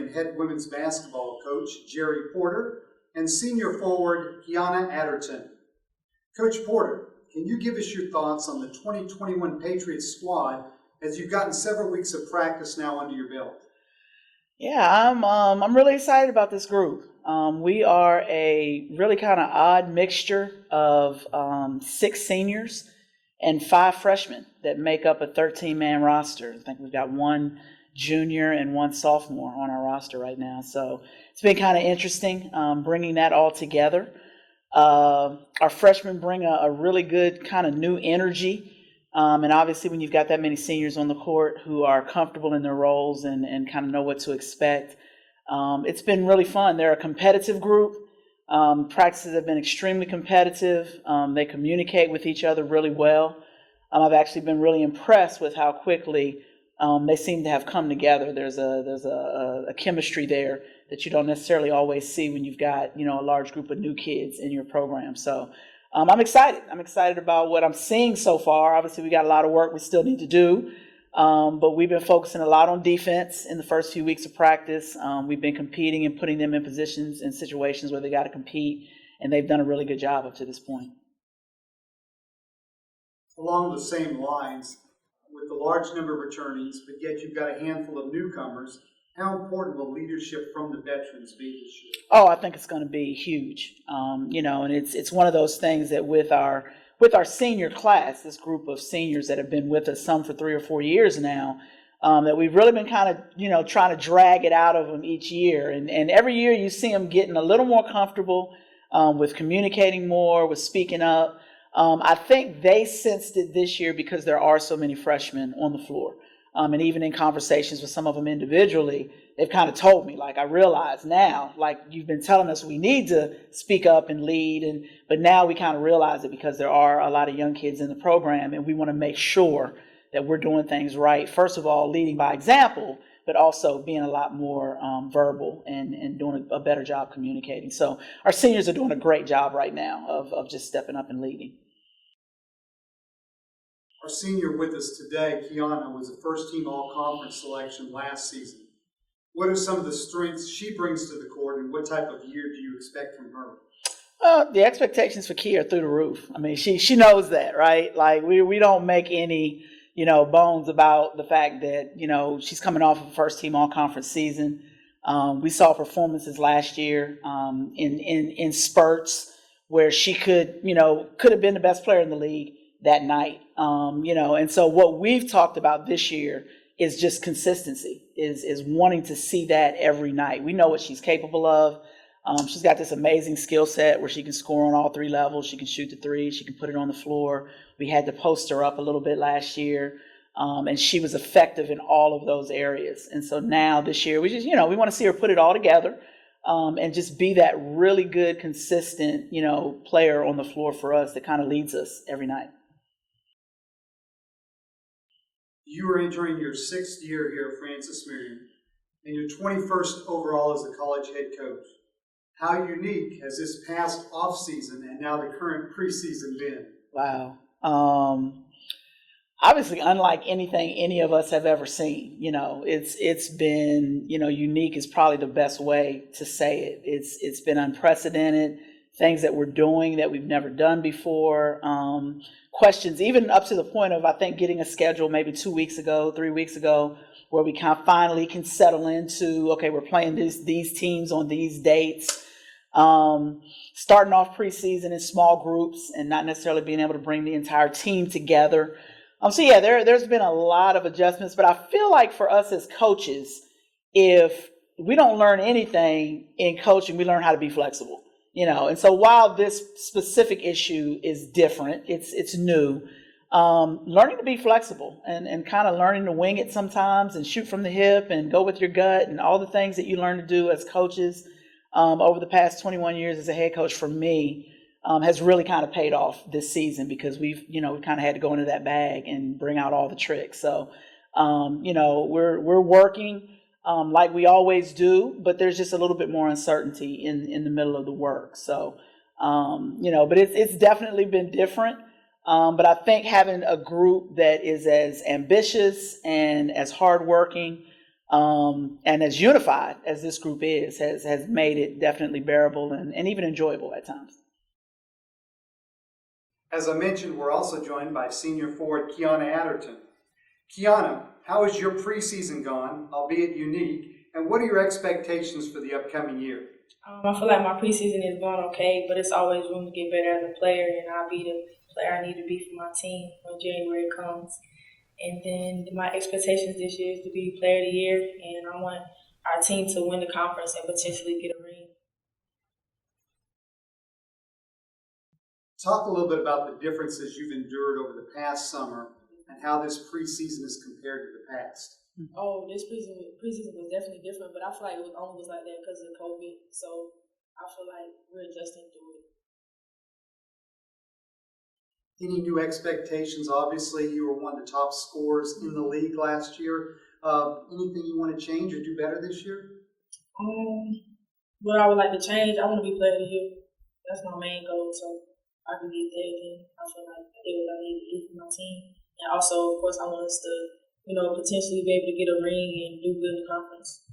and head women's basketball coach Jerry Porter and senior forward Kiana Adderton. Coach Porter, can you give us your thoughts on the 2021 Patriots squad as you've gotten several weeks of practice now under your belt? Yeah, I'm really excited about this group. We are a really kind of odd mixture of 6 seniors and 5 freshmen that make up a 13-man roster. I think we've got 1 junior and 1 sophomore on our roster right now. So it's been kind of interesting bringing that all together. Our freshmen bring a really good kind of new energy. And obviously when you've got that many seniors on the court who are comfortable in their roles and kind of know what to expect, it's been really fun. They're a competitive group. Practices have been extremely competitive. They communicate with each other really well. I've actually been really impressed with how quickly they seem to have come together. There's a chemistry there that you don't necessarily always see when you've got, a large group of new kids in your program. So I'm excited. I'm excited about what I'm seeing so far. Obviously, we got a lot of work we still need to do, but we've been focusing a lot on defense in the first few weeks of practice. We've been competing and putting them in positions and situations where they got to compete, and they've done a really good job up to this point. Along the same lines, with the large number of returnees, but yet you've got a handful of newcomers, how important will leadership from the veterans be this year? Oh, I think it's going to be huge. And it's one of those things that with our senior class, this group of seniors that have been with us, some for 3 or 4 years now, that we've really been kind of, trying to drag it out of them each year. And every year you see them getting a little more comfortable with communicating more, with speaking up. I think they sensed it this year because there are so many freshmen on the floor. And even in conversations with some of them individually, they've kind of told me, I realize now, you've been telling us we need to speak up and lead, but now we kind of realize it because there are a lot of young kids in the program, and we want to make sure that we're doing things right. First of all, leading by example, but also being a lot more verbal and doing a better job communicating. So our seniors are doing a great job right now of just stepping up and leading. Our senior with us today, Kiana, was a first-team all-conference selection last season. What are some of the strengths she brings to the court, and what type of year do you expect from her? The expectations for Kia are through the roof. I mean, she knows that, right? We don't make any, bones about the fact that, she's coming off of a first-team all-conference season. We saw performances last year in spurts where she could have been the best player in the league that night. And so what we've talked about this year is just consistency, is wanting to see that every night. We know what she's capable of. She's got this amazing skill set where she can score on all 3 levels. She can shoot the 3. She can put it on the floor. We had to post her up a little bit last year. And she was effective in all of those areas. And so now this year, we just, we want to see her put it all together. And just be that really good, consistent, player on the floor for us that kind of leads us every night. You are entering your 6th year here at Francis Marion, and your 21st overall as a college head coach. How unique has this past off-season and now the current preseason been? Wow. Obviously, unlike anything any of us have ever seen. It's been, unique is probably the best way to say it. It's been unprecedented. Things that we're doing that we've never done before. Questions, even up to the point of, I think, getting a schedule maybe 2 weeks ago, 3 weeks ago, where we kind of finally can settle into, okay, we're playing these teams on these dates. Starting off preseason in small groups and not necessarily being able to bring the entire team together. There's been a lot of adjustments, but I feel like for us as coaches, if we don't learn anything in coaching, we learn how to be flexible. And so while this specific issue is different, it's new, learning to be flexible and kind of learning to wing it sometimes and shoot from the hip and go with your gut and all the things that you learn to do as coaches over the past 21 years as a head coach for me has really kind of paid off this season because we kind of had to go into that bag and bring out all the tricks. So, we're working like we always do, but there's just a little bit more uncertainty in the middle of the work. So, but it's definitely been different. But I think having a group that is as ambitious and as hardworking And as unified as this group is, has made it definitely bearable and even enjoyable at times. As I mentioned, we're also joined by senior forward Kiana Adderton. Kiana, how has your preseason gone, albeit unique, and what are your expectations for the upcoming year? I feel like my preseason is going okay, but it's always room to get better as a player, and I'll be the player I need to be for my team when January comes. And then my expectations this year is to be player of the year, and I want our team to win the conference and potentially get a ring. Talk a little bit about the differences you've endured over the past summer and how this preseason is compared to the past. Oh, this preseason was definitely different, but I feel like it was like that because of COVID. So I feel like we're adjusting through it. Any new expectations? Obviously, you were one of the top scorers in the league last year. Anything you want to change or do better this year? What I would like to change, I want to be player of the year. That's my main goal. So I can get there, then I feel like I did what I need to do for my team. And also, of course, I want us to, potentially be able to get a ring and do good in the conference.